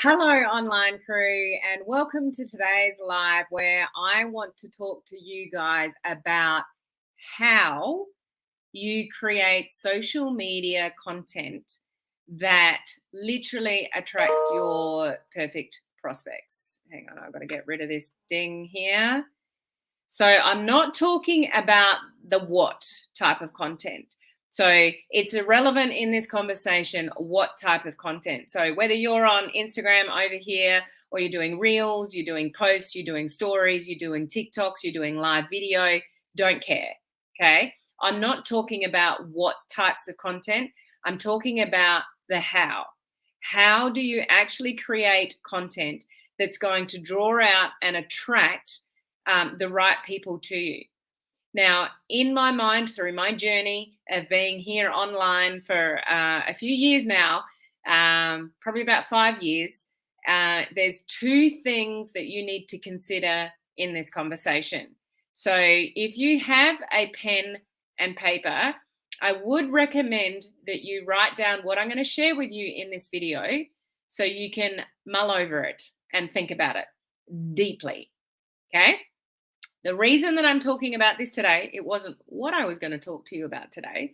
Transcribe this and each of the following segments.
Hello, online crew, and welcome to today's live where I want to talk to you guys about how you create social media content that literally attracts your perfect prospects. Hang on, I've got to get rid of this ding here. So I'm not talking about the what type of content. So it's irrelevant in this conversation what type of content. So whether you're on Instagram over here, or you're doing reels, you're doing posts, you're doing stories, you're doing TikToks, you're doing live video, don't care. Okay. I'm not talking about what types of content. I'm talking about the how. How do you actually create content that's going to draw out and attract the right people to you? Now, in my mind, through my journey of being here online for a few years now, probably about 5 years, there's two things that you need to consider in this conversation. So, if you have a pen and paper, I would recommend that you write down what I'm going to share with you in this video so you can mull over it and think about it deeply. Okay? The reason that I'm talking about this today, it wasn't what I was going to talk to you about today,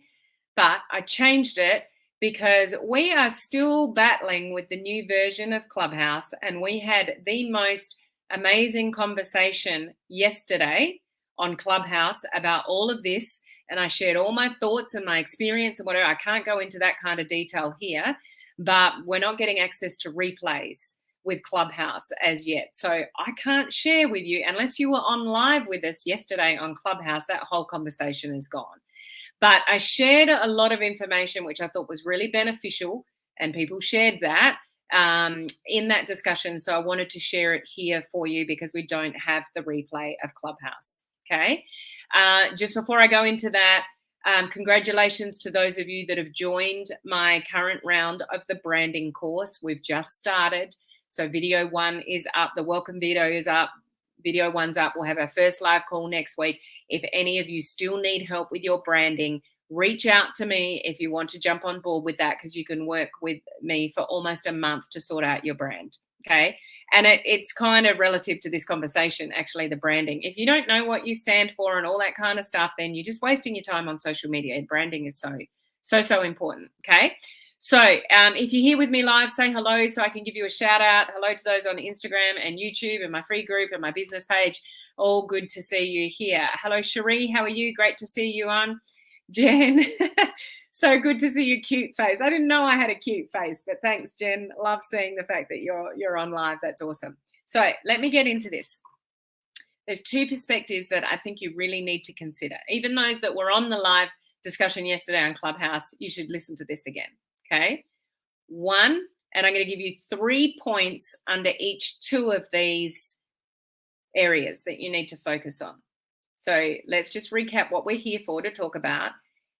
but I changed it because we are still battling with the new version of Clubhouse, and we had the most amazing conversation yesterday on Clubhouse about all of this, and I shared all my thoughts and my experience and whatever. I can't go into that kind of detail here, but we're not getting access to replays with Clubhouse as yet. So I can't share with you unless you were on live with us yesterday on Clubhouse. That whole conversation is gone. But I shared a lot of information which I thought was really beneficial, and people shared that in that discussion. So I wanted to share it here for you because we don't have the replay of Clubhouse. Okay. Just before I go into that, congratulations to those of you that have joined my current round of the branding course. We've just started. So video one is up. The welcome video is up. Video one's up. We'll have our first live call next week. If any of you still need help with your branding, reach out to me if you want to jump on board with that, because you can work with me for almost a month to sort out your brand. Okay. And it's kind of relative to this conversation, actually, the branding. If you don't know what you stand for and all that kind of stuff, then you're just wasting your time on social media. Branding is so important. Okay. So if you're here with me live, say hello so I can give you a shout out. Hello to those on Instagram and YouTube and my free group and my business page. All good to see you here. Hello, Cherie. How are you? Great to see you on. Jen, so good to see your cute face. I didn't know I had a cute face, but thanks, Jen. Love seeing the fact that you're on live. That's awesome. So let me get into this. There's two perspectives that I think you really need to consider. Even those that were on the live discussion yesterday on Clubhouse, you should listen to this again. Okay. One, and I'm going to give you 3 points under each two of these areas that you need to focus on. So let's just recap what we're here for, to talk about.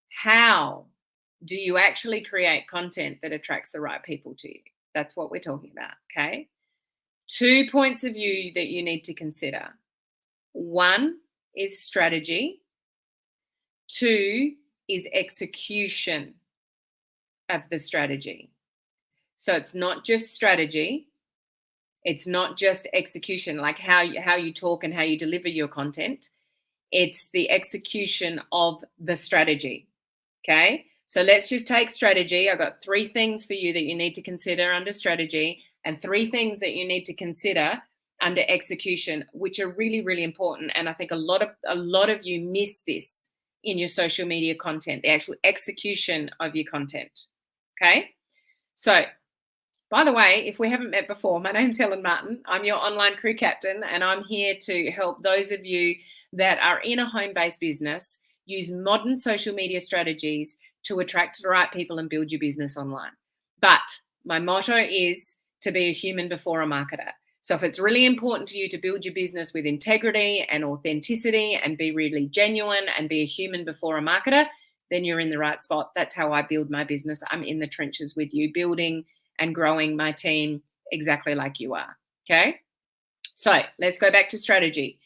How do you actually create content that attracts the right people to you? That's what we're talking about. Okay. 2 points of view that you need to consider. One is strategy. 2 is execution of the strategy. So it's not just strategy, it's not just execution, like how you talk and how you deliver your content. It's the execution of the strategy. Okay, so let's just take strategy. I've got 3 things for you that you need to consider under strategy, and 3 things that you need to consider under execution, which are really, really important. And I think a lot of you miss this in your social media content, the actual execution of your content. Okay, so by the way, if we haven't met before, my name's Helen Martin. I'm your online crew captain, and I'm here to help those of you that are in a home-based business use modern social media strategies to attract the right people and build your business online. But my motto is to be a human before a marketer. So if it's really important to you to build your business with integrity and authenticity and be really genuine and be a human before a marketer, then you're in the right spot. That's how I build my business. I'm in the trenches with you, building and growing my team exactly like you are. Okay. So let's go back to strategy.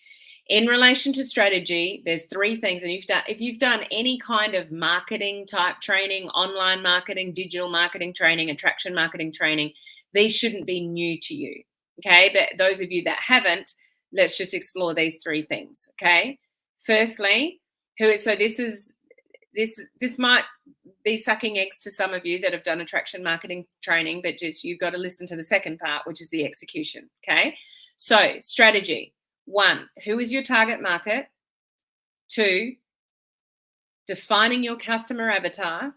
In relation to strategy, there's 3 things. And if you've done any kind of marketing type training, online marketing, digital marketing training, attraction marketing training, These shouldn't be new to you. Okay. But those of you that haven't, let's just explore these three things. Okay. Firstly, this might be sucking eggs to some of you that have done attraction marketing training, but just you've got to listen to the second part, which is the execution. Okay. So strategy. 1, who is your target market? 2, defining your customer avatar.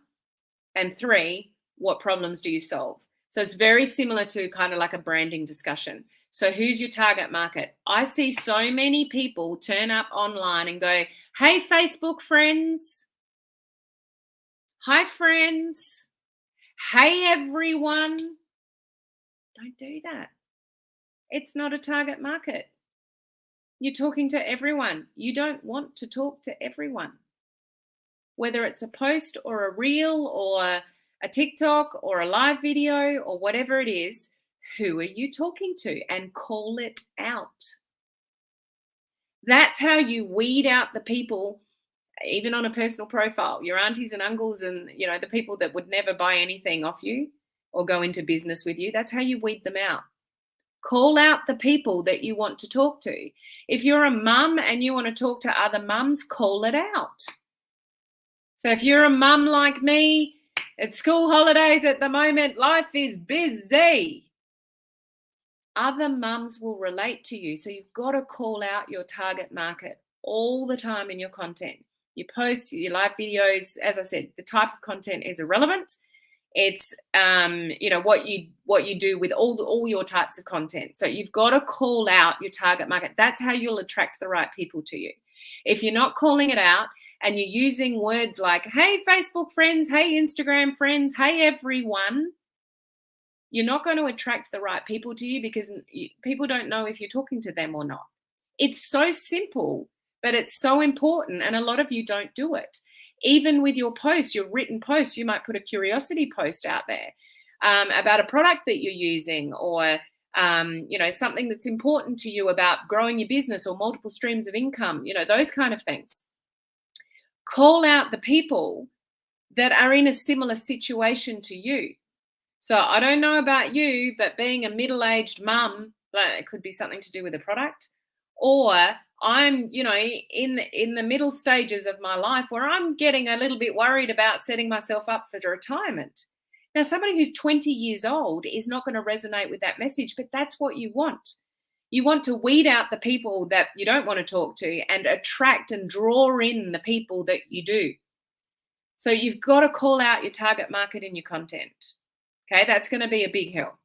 And 3, what problems do you solve? So it's very similar to kind of like a branding discussion. So who's your target market? I see so many people turn up online and go, hey, Facebook friends. Hi, friends. Hey, everyone. Don't do that. It's not a target market. You're talking to everyone. You don't want to talk to everyone. Whether it's a post or a reel or a TikTok or a live video or whatever it is, who are you talking to? And call it out. That's how you weed out the people, even on a personal profile, your aunties and uncles and, the people that would never buy anything off you or go into business with you. That's how you weed them out. Call out the people that you want to talk to. If you're a mum and you want to talk to other mums, call it out. So if you're a mum like me, it's school holidays at the moment, life is busy. Other mums will relate to you. So you've got to call out your target market all the time in your content. Your posts, your live videos, as I said, the type of content is irrelevant. It's what you do with all your types of content. So you've got to call out your target market. That's how you'll attract the right people to you. If you're not calling it out and you're using words like, hey, Facebook friends, hey, Instagram friends, hey, everyone, you're not going to attract the right people to you because people don't know if you're talking to them or not. It's so simple, but it's so important. And a lot of you don't do it. Even with your posts, your written posts, you might put a curiosity post out there about a product that you're using or, something that's important to you about growing your business or multiple streams of income, those kind of things. Call out the people that are in a similar situation to you. So I don't know about you, but being a middle-aged mum, it could be something to do with a product, or I'm, in the middle stages of my life where I'm getting a little bit worried about setting myself up for retirement. Now, somebody who's 20 years old is not going to resonate with that message, but that's what you want. You want to weed out the people that you don't want to talk to and attract and draw in the people that you do. So you've got to call out your target market in your content. Okay, that's going to be a big help.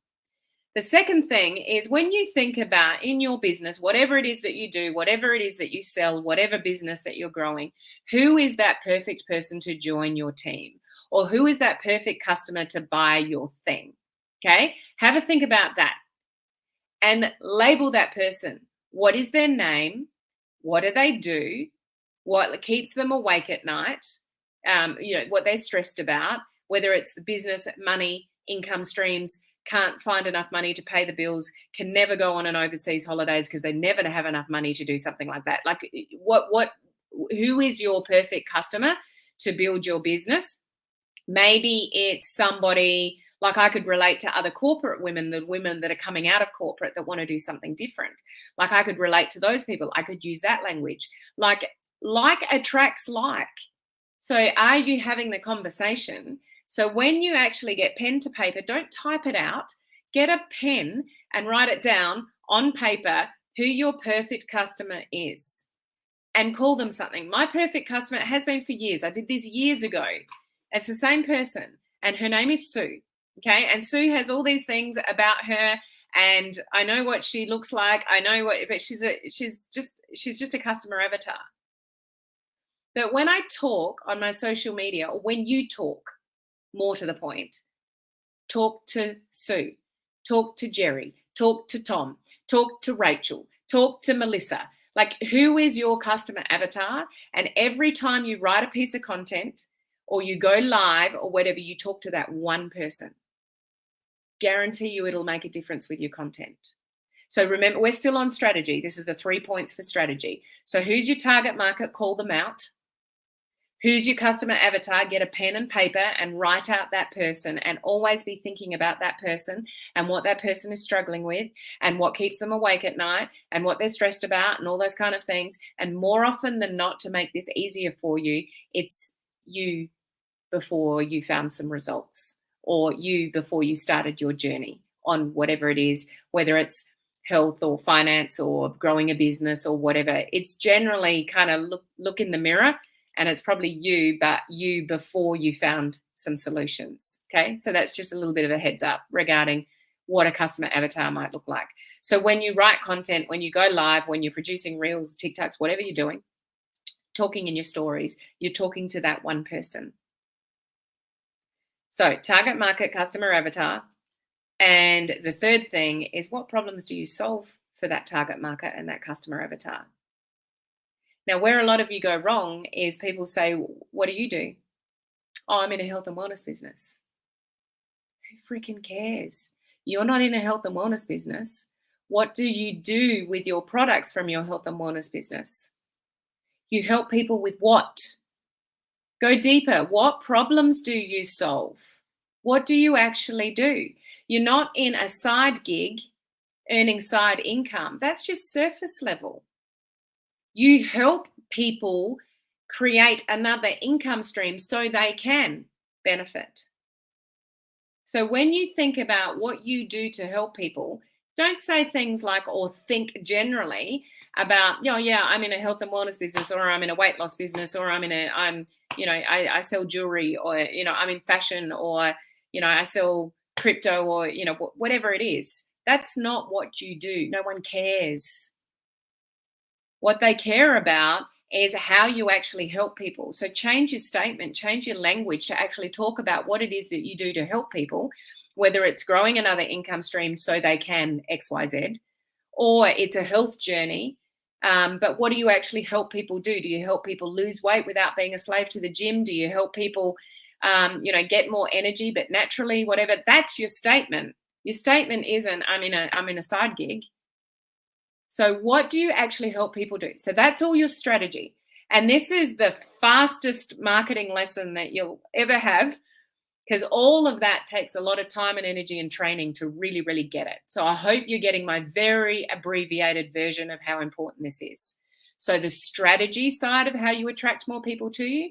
The second thing is when you think about in your business, whatever it is that you do, whatever it is that you sell, whatever business that you're growing, who is that perfect person to join your team? Or who is that perfect customer to buy your thing? Okay, have a think about that and label that person. What is their name? What do they do? What keeps them awake at night? What they're stressed about, whether it's the business, money, income streams, can't find enough money to pay the bills, can never go on an overseas holidays because they never have enough money to do something like that. Like who is your perfect customer to build your business? Maybe it's somebody like I could relate to other corporate women, the women that are coming out of corporate that want to do something different. Like I could relate to those people. I could use that language. Like attracts like. So are you having the conversation? So when you actually get pen to paper, don't type it out. Get a pen and write it down on paper who your perfect customer is and call them something. My perfect customer has been for years. I did this years ago. It's the same person and her name is Sue. Okay. And Sue has all these things about her and I know what she looks like. I know but she's just a customer avatar. But when I talk on my social media or when you talk, more to the point, talk to Sue, talk to Jerry, talk to Tom, talk to Rachel, talk to Melissa. Like who is your customer avatar? And every time you write a piece of content or you go live or whatever, you talk to that one person. Guarantee you it'll make a difference with your content. So remember, we're still on strategy. This is the 3 points for strategy. So who's your target market? Call them out. Who's your customer avatar? Get a pen and paper and write out that person, and always be thinking about that person and what that person is struggling with and what keeps them awake at night and what they're stressed about and all those kind of things. And more often than not, to make this easier for you, it's you before you found some results, or you before you started your journey on whatever it is, whether it's health or finance or growing a business or whatever. It's generally kind of look in the mirror, and it's probably you, but you before you found some solutions. Okay, so that's just a little bit of a heads up regarding what a customer avatar might look like. So when you write content, when you go live, when you're producing reels, TikToks, whatever you're doing, talking in your stories, you're talking to that one person. So target market, customer avatar. And the third thing is, what problems do you solve for that target market and that customer avatar? Now, where a lot of you go wrong is people say, what do you do? Oh, I'm in a health and wellness business. Who freaking cares? You're not in a health and wellness business. What do you do with your products from your health and wellness business? You help people with what? Go deeper. What problems do you solve? What do you actually do? You're not in a side gig earning side income. That's just surface level. You help people create another income stream so they can benefit. So when you think about what you do to help people, don't say things like, or think generally about, oh yeah, I'm in a health and wellness business, or I'm in a weight loss business, or I sell jewelry, or, I'm in fashion, or, I sell crypto, or, whatever it is. That's not what you do. No one cares. What they care about is how you actually help people. So change your statement, change your language to actually talk about what it is that you do to help people, whether it's growing another income stream so they can XYZ, or it's a health journey. But what do you actually help people do? Do you help people lose weight without being a slave to the gym? Do you help people, get more energy, but naturally, whatever? That's your statement. Your statement isn't, I'm in a side gig. So what do you actually help people do? So that's all your strategy. And this is the fastest marketing lesson that you'll ever have, because all of that takes a lot of time and energy and training to really, really get it. So I hope you're getting my very abbreviated version of how important this is. So the strategy side of how you attract more people to you,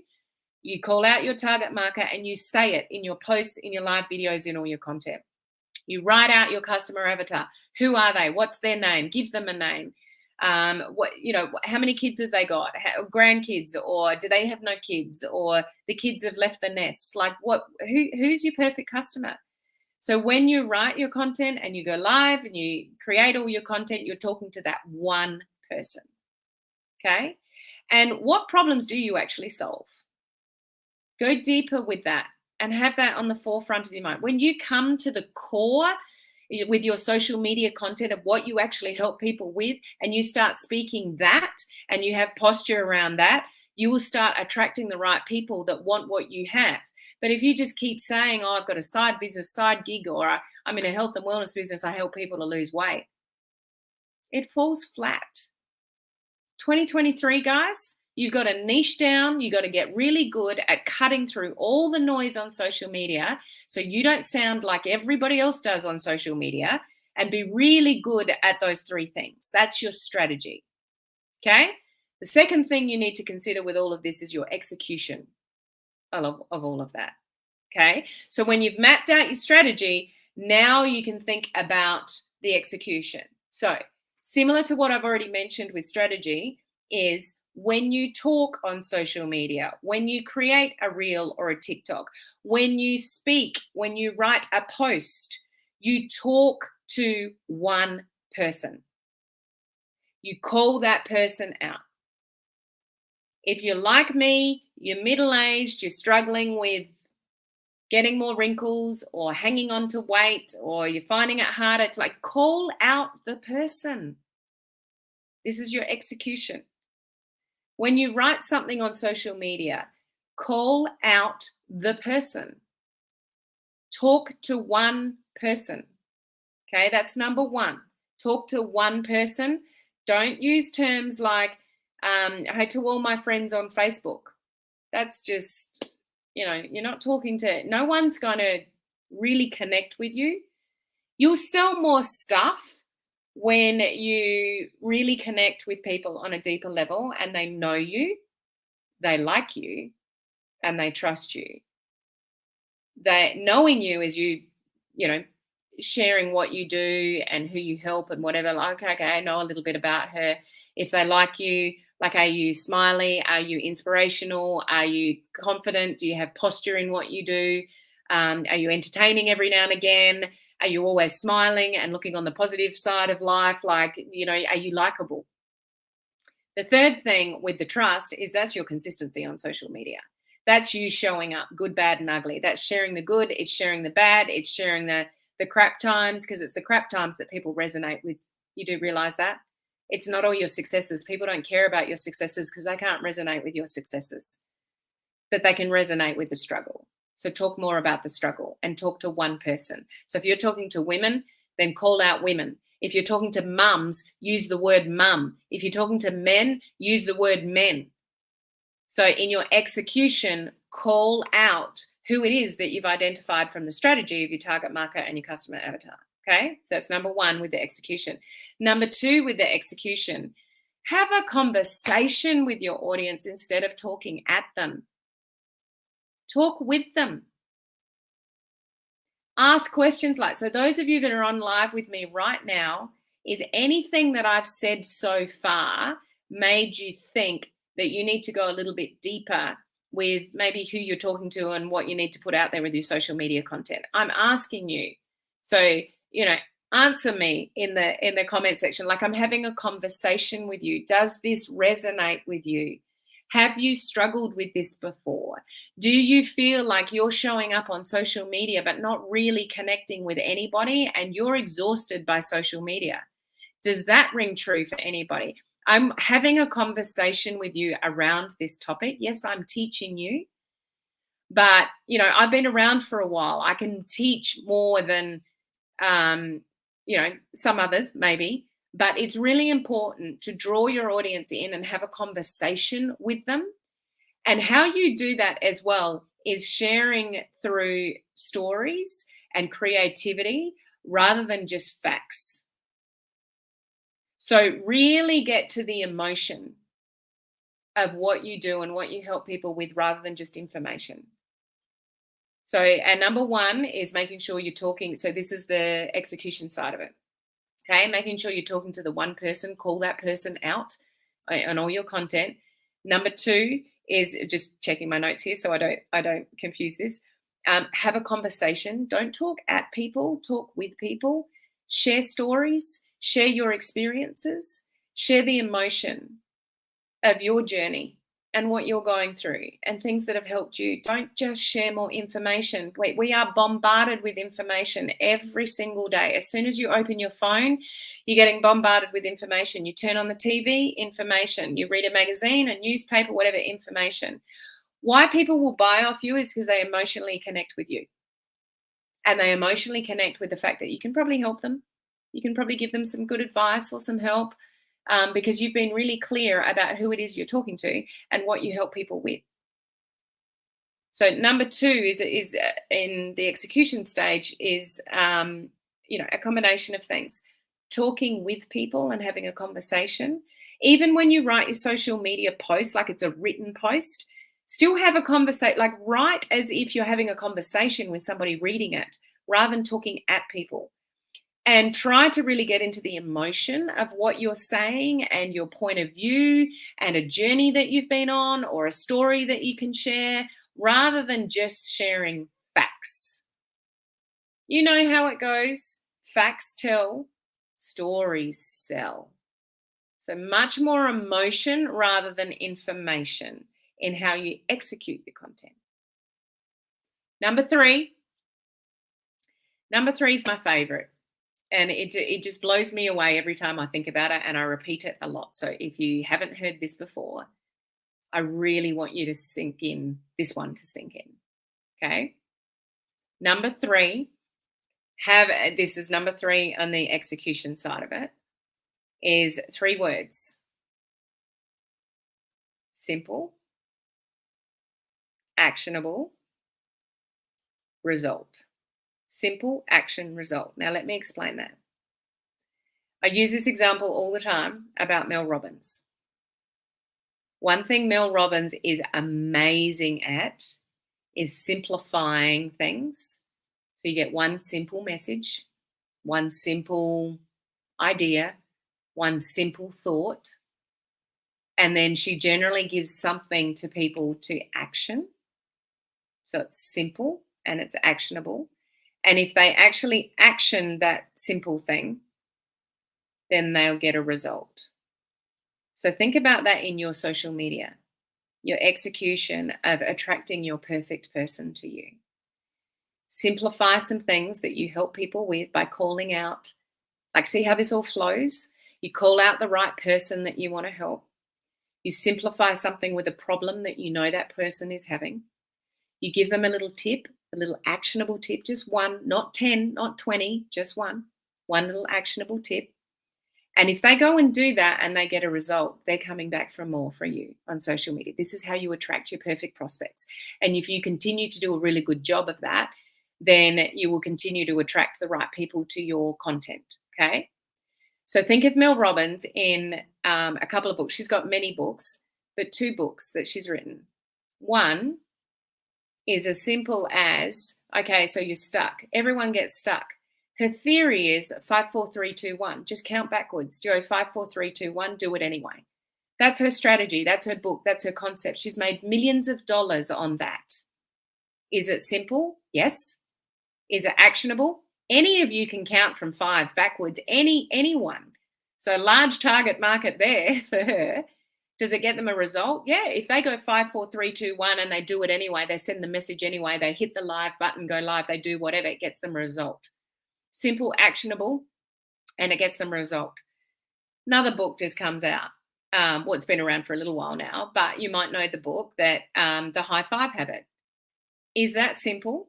you call out your target market and you say it in your posts, in your live videos, in all your content. You write out your customer avatar. Who are they? What's their name? Give them a name. How many kids have they got? Grandkids, or do they have no kids, or the kids have left the nest? Like who's your perfect customer? So when you write your content and you go live and you create all your content, you're talking to that one person. Okay. And what problems do you actually solve? Go deeper with that and have that on the forefront of your mind. When you come to the core with your social media content of what you actually help people with, and you start speaking that, and you have posture around that, you will start attracting the right people that want what you have. But if you just keep saying, oh, I've got a side business, side gig, or I'm in a health and wellness business, I help people to lose weight, it falls flat. 2023, guys, you've got to niche down. You've got to get really good at cutting through all the noise on social media so you don't sound like everybody else does on social media, and be really good at those three things. That's your strategy. Okay? The second thing you need to consider with all of this is your execution of all of that. Okay? So when you've mapped out your strategy, now you can think about the execution. So similar to what I've already mentioned with strategy is, when you talk on social media, when you create a reel or a TikTok, when you speak, when you write a post, you talk to one person. You call that person out. If you're like me, you're middle-aged, you're struggling with getting more wrinkles or hanging on to weight, or you're finding it harder to call out the person. This is your execution. When you write something on social media, call out the person. Talk to one person. Okay, that's number one. Talk to one person. Don't use terms like, hey to all my friends on Facebook. That's just, you're not talking to, no one's going to really connect with you. You'll sell more stuff when you really connect with people on a deeper level and they know you, they like you, and they trust you. That knowing you is you know, sharing what you do and who you help and whatever. Like, okay, I know a little bit about her. If they like you, like, are you smiley? Are you inspirational? Are you confident? Do you have posture in what you do? Are you entertaining every now and again? Are you always smiling and looking on the positive side of life? Like, are you likable? The third thing with the trust is that's your consistency on social media. That's you showing up, good, bad, and ugly. That's sharing the good, it's sharing the bad, it's sharing the crap times, because it's the crap times that people resonate with. You do realize that? It's not all your successes. People don't care about your successes because they can't resonate with your successes, but they can resonate with the struggle. So talk more about the struggle and talk to one person. So if you're talking to women, then call out women. If you're talking to mums, use the word mum. If you're talking to men, use the word men. So in your execution, call out who it is that you've identified from the strategy of your target market and your customer avatar. Okay, so that's number one with the execution. Number two with the execution, have a conversation with your audience instead of talking at them. Talk with them. Ask questions like, so those of you that are on live with me right now, is anything that I've said so far made you think that you need to go a little bit deeper with maybe who you're talking to and what you need to put out there with your social media content? I'm asking you. So, answer me in the comment section. Like, I'm having a conversation with you. Does this resonate with you? Have you struggled with this before? Do you feel like you're showing up on social media but not really connecting with anybody and you're exhausted by social media? Does that ring true for anybody? I'm having a conversation with you around this topic. Yes, I'm teaching you, but I've been around for a while. I can teach more than some others maybe, but it's really important to draw your audience in and have a conversation with them. And how you do that as well is sharing through stories and creativity rather than just facts. So really get to the emotion of what you do and what you help people with rather than just information. So, and number one is making sure you're talking. So this is the execution side of it. Okay, making sure you're talking to the one person, call that person out on all your content. Number two is just checking my notes here so I don't confuse this. Have a conversation. Don't talk at people, talk with people. Share stories, share your experiences, share the emotion of your journey and what you're going through and things that have helped you. Don't just share more information. We are bombarded with information every single day. As soon as you open your phone, you're getting bombarded with information. You turn on the TV, information. You read a magazine, a newspaper, whatever, information. Why people will buy off you is because they emotionally connect with you. And they emotionally connect with the fact that you can probably help them. You can probably give them some good advice or some help. Because you've been really clear about who it is you're talking to and what you help people with. So number two is in the execution stage is, a combination of things. Talking with people and having a conversation. Even when you write your social media posts, like it's a written post, still have a conversation, like write as if you're having a conversation with somebody reading it rather than talking at people. And try to really get into the emotion of what you're saying and your point of view and a journey that you've been on or a story that you can share rather than just sharing facts. You know how it goes. Facts tell, stories sell. So much more emotion rather than information in how you execute your content. Number three is my favorite. And it just blows me away every time I think about it, and I repeat it a lot. So if you haven't heard this before, I really want you to sink in, this one to sink in. Okay. Number three, this is number three on the execution side of it, is 3 words. Simple, actionable, result. Simple, action, result. Now, let me explain that. I use this example all the time about Mel Robbins. One thing Mel Robbins is amazing at is simplifying things. So you get one simple message, one simple idea, one simple thought, and then she generally gives something to people to action. So it's simple and it's actionable. And if they actually action that simple thing, then they'll get a result. So think about that in your social media, your execution of attracting your perfect person to you. Simplify some things that you help people with by calling out, like, see how this all flows? You call out the right person that you want to help. You simplify something with a problem that you know that person is having. You give them a little tip, a little actionable tip, just one, not 10, not 20, just one little actionable tip. And if they go and do that and they get a result, they're coming back for more from you on social media. This is how you attract your perfect prospects. And if you continue to do a really good job of that, then you will continue to attract the right people to your content, okay? So think of Mel Robbins in a couple of books. She's got many books, but 2 books that she's written. One is as simple as, okay, so you're stuck. Everyone gets stuck. Her theory is 5, 4, 3, 2, 1. Just count backwards. Do 5, 4, 3, 2, 1. Do it anyway. That's her strategy. That's her book. That's her concept. She's made millions of dollars on that. Is it simple? Yes. Is it actionable? Any of you can count from 5 backwards. Anyone. So large target market there for her. Does it get them a result? Yeah. If they go 5, 4, 3, 2, 1 and they do it anyway, they send the message anyway, they hit the live button, go live, they do whatever, it gets them a result. Simple, actionable, and it gets them a result. Another book just comes out. Well, it's been around for a little while now, but you might know the book, that The High Five Habit. Is that simple?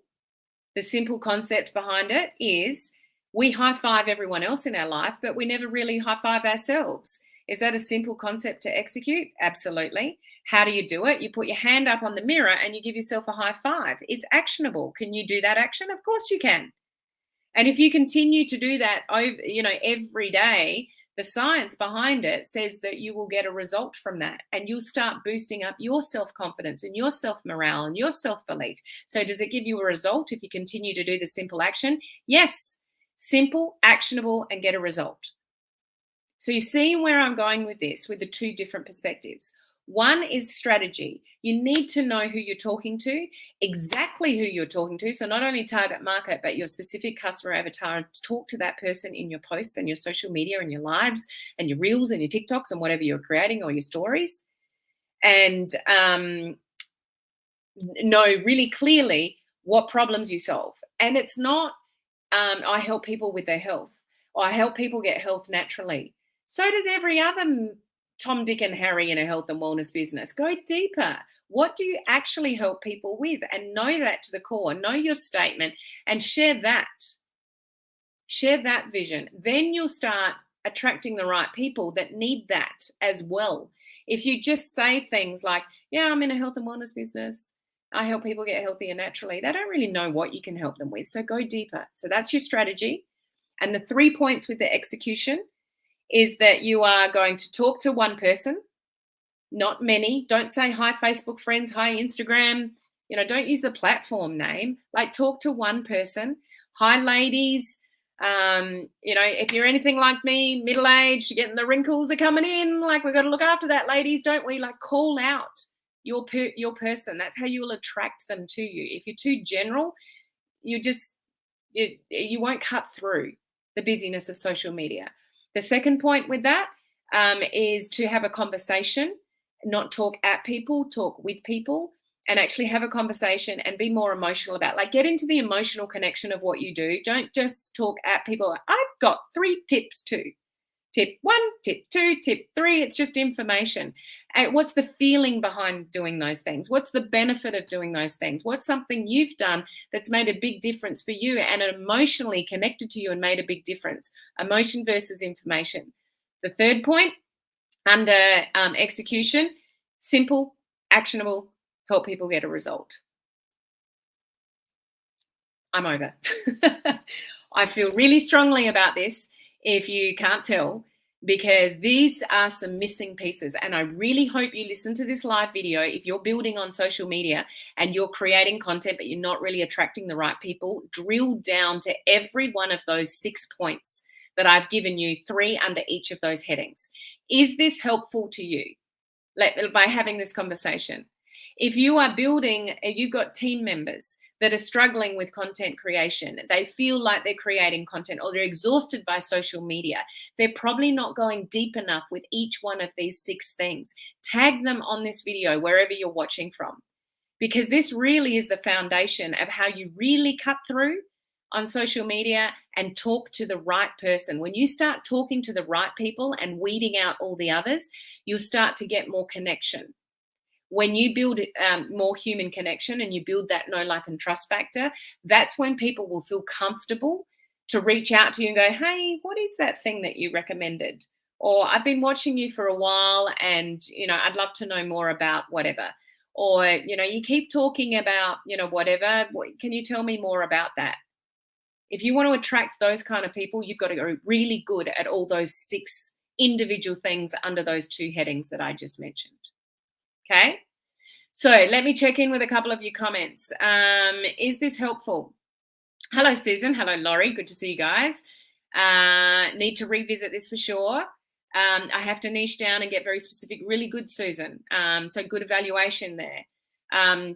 The simple concept behind it is we high five everyone else in our life, but we never really high five ourselves. Is that a simple concept to execute? Absolutely. How do you do it? You put your hand up on the mirror and you give yourself a high five. It's actionable. Can you do that action? Of course you can. And if you continue to do that every day, the science behind it says that you will get a result from that, and you'll start boosting up your self-confidence and your self-morale and your self-belief. So does it give you a result if you continue to do the simple action? Yes. Simple, actionable, and get a result. So you see where I'm going with this, with the 2 different perspectives. One is strategy. You need to know who you're talking to, exactly who you're talking to. So not only target market, but your specific customer avatar, and talk to that person in your posts and your social media and your lives and your reels and your TikToks and whatever you're creating, or your stories. And know really clearly what problems you solve. And it's not, I help people with their health, or I help people get health naturally. So does every other Tom, Dick, and Harry in a health and wellness business. Go deeper. What do you actually help people with? And know that to the core. Know your statement and share that. Share that vision. Then you'll start attracting the right people that need that as well. If you just say things like, yeah, I'm in a health and wellness business, I help people get healthier naturally, they don't really know what you can help them with. So go deeper. So that's your strategy. And the 3 points with the execution is that you are going to talk to one person, not many. Don't say, hi, Facebook friends, hi, Instagram. Don't use the platform name. Like, talk to one person. Hi, ladies. If you're anything like me, middle-aged, you're getting the wrinkles are coming in. Like, we've got to look after that, ladies, don't we? Like, call out your person. That's how you will attract them to you. If you're too general, you won't cut through the busyness of social media. The second point with that is to have a conversation, not talk at people, talk with people, and actually have a conversation and be more emotional about, like, get into the emotional connection of what you do. Don't just talk at people. I've got 3 tips too. Tip 1, tip 2, tip 3. It's just information. And what's the feeling behind doing those things? What's the benefit of doing those things? What's something you've done that's made a big difference for you and emotionally connected to you and made a big difference? Emotion versus information. The third point under execution, simple, actionable, help people get a result. I'm over. I feel really strongly about this, if you can't tell, because these are some missing pieces. And I really hope you listen to this live video. If you're building on social media and you're creating content, but you're not really attracting the right people, drill down to every one of those 6 points that I've given you, 3 under each of those headings. Is this helpful to you? By having this conversation. If you are building, you've got team members that are struggling with content creation, they feel like they're creating content or they're exhausted by social media, they're probably not going deep enough with each one of these 6 things. Tag them on this video wherever you're watching from, because this really is the foundation of how you really cut through on social media and talk to the right person. When you start talking to the right people and weeding out all the others, you'll start to get more connection. When you build more human connection and you build that know, like, and trust factor, that's when people will feel comfortable to reach out to you and go, hey, what is that thing that you recommended? Or I've been watching you for a while and, I'd love to know more about whatever. Or, you keep talking about, whatever. Can you tell me more about that? If you want to attract those kind of people, you've got to go really good at all those 6 individual things under those 2 headings that I just mentioned. Okay, so let me check in with a couple of your comments. Is this helpful? Hello, Susan. Hello, Laurie. Good to see you guys. Need to revisit this for sure. I have to niche down and get very specific. Really good, Susan. So good evaluation there.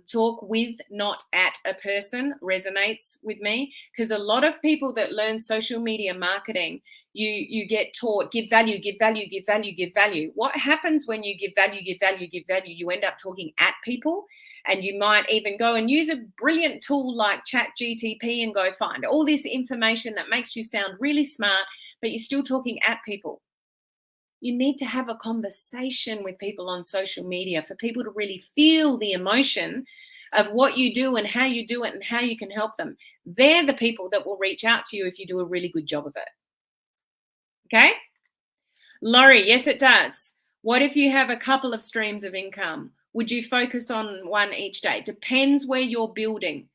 Talk with, not at a person resonates with me, because a lot of people that learn social media marketing, you get taught give value, give value, give value, give value. What happens when you give value, give value, give value? You end up talking at people, and you might even go and use a brilliant tool like ChatGTP and go find all this information that makes you sound really smart, but you're still talking at people. You need to have a conversation with people on social media for people to really feel the emotion of what you do and how you do it and how you can help them. They're the people that will reach out to you if you do a really good job of it. Okay? Laurie, yes, it does. What if you have a couple of streams of income? Would you focus on one each day? Depends where you're building,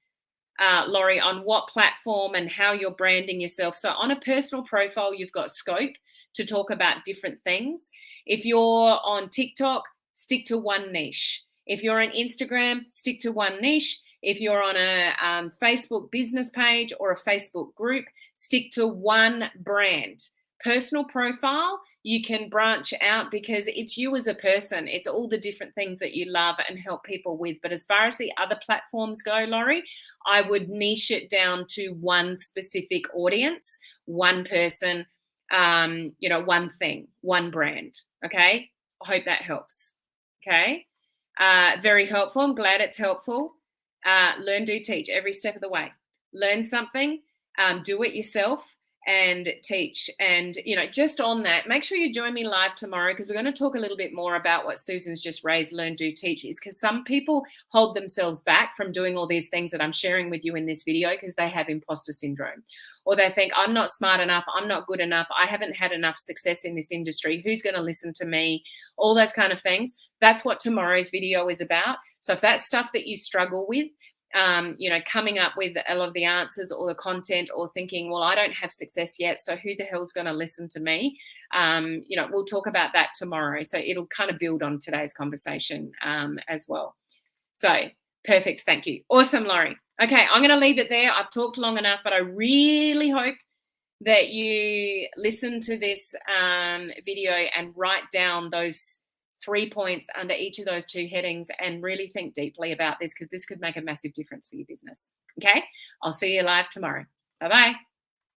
Laurie, on what platform and how you're branding yourself. So on a personal profile, you've got scope to talk about different things. If you're on TikTok, stick to one niche. If you're on Instagram, stick to one niche. If you're on a Facebook business page or a Facebook group, stick to one brand. Personal profile, you can branch out because it's you as a person. It's all the different things that you love and help people with. But as far as the other platforms go, Laurie, I would niche it down to one specific audience, one person, one thing, one brand. Okay. I hope that helps. Okay. Very helpful. I'm glad it's helpful. Learn, do, teach every step of the way. Learn something, do it yourself, and teach. And, just on that, make sure you join me live tomorrow, because we're going to talk a little bit more about what Susan's just raised, learn, do, teach, is because some people hold themselves back from doing all these things that I'm sharing with you in this video because they have imposter syndrome, or they think I'm not smart enough, I'm not good enough, I haven't had enough success in this industry, who's going to listen to me, all those kind of things. That's what tomorrow's video is about. So if that's stuff that you struggle with, coming up with a lot of the answers or the content, or thinking, well, I don't have success yet, so who the hell's going to listen to me? We'll talk about that tomorrow. So it'll kind of build on today's conversation as well. So perfect. Thank you. Awesome, Laurie. Okay, I'm going to leave it there. I've talked long enough, but I really hope that you listen to this video and write down those 3 points under each of those 2 headings and really think deeply about this, because this could make a massive difference for your business. Okay, I'll see you live tomorrow. Bye-bye.